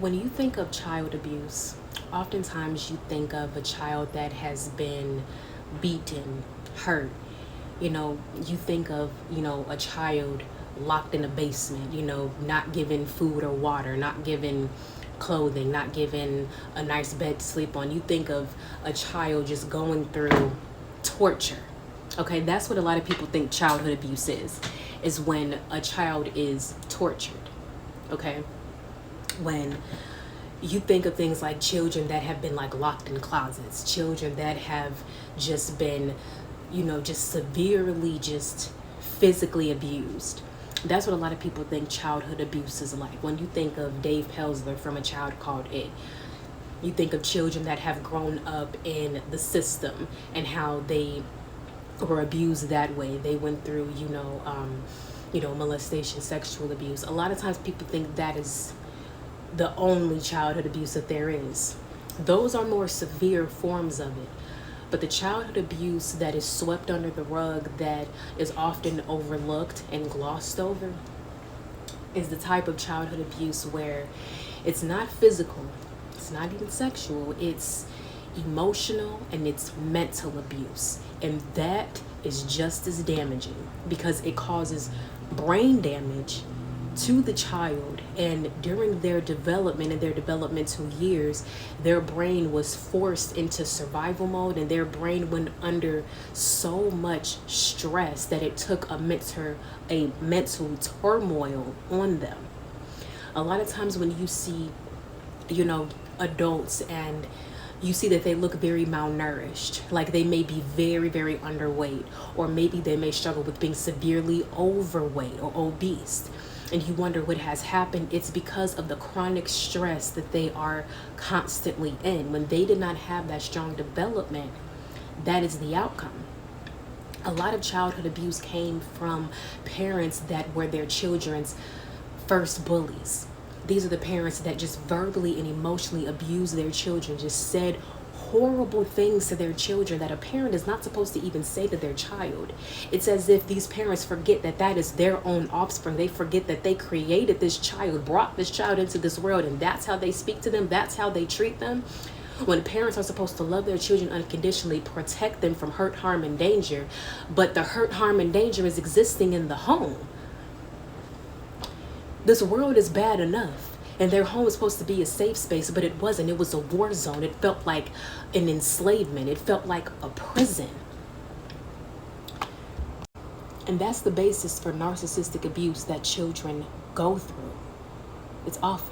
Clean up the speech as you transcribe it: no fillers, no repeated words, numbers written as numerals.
When you think of child abuse, oftentimes you think of a child that has been beaten, hurt. You think of, a child locked in a basement, not given food or water, not given clothing, not given a nice bed to sleep on. You think of a child just going through torture. Okay, that's what a lot of people think childhood abuse is when a child is tortured. Okay, when you think of things like children that have been like locked in closets, children that have just been, just severely, just physically abused. That's what a lot of people think childhood abuse is like. When you think of Dave Pelsler from A Child Called It, you think of children that have grown up in the system and how they were abused that way. They went through, molestation, sexual abuse. A lot of times people think that is the only childhood abuse that there is. Those are more severe forms of it. But the childhood abuse that is swept under the rug, that is often overlooked and glossed over, is the type of childhood abuse where it's not physical, it's not even sexual, it's emotional and it's mental abuse. And that is just as damaging because it causes brain damage to the child, and during their development and their developmental years, their brain was forced into survival mode, and their brain went under so much stress that it took a mental turmoil on them. A lot of times when you see, adults, and you see that they look very malnourished, like they may be very, very underweight, or maybe they may struggle with being severely overweight or obese, and you wonder what has happened. It's because of the chronic stress that they are constantly in. When they did not have that strong development, that is the outcome. A lot of childhood abuse came from parents that were their children's first bullies. These are the parents that just verbally and emotionally abused their children, just said horrible things to their children that a parent is not supposed to even say to their child. It's as if these parents forget that that is their own offspring. They forget that they created this child, brought this child into this world, and that's how they speak to them, that's how they treat them. When parents are supposed to love their children unconditionally, protect them from hurt, harm, and danger, but the hurt, harm, and danger is existing in the home. This world is bad enough. And their home was supposed to be a safe space, but it wasn't. It was a war zone. It felt like an enslavement. It felt like a prison. And that's the basis for narcissistic abuse that children go through. It's awful.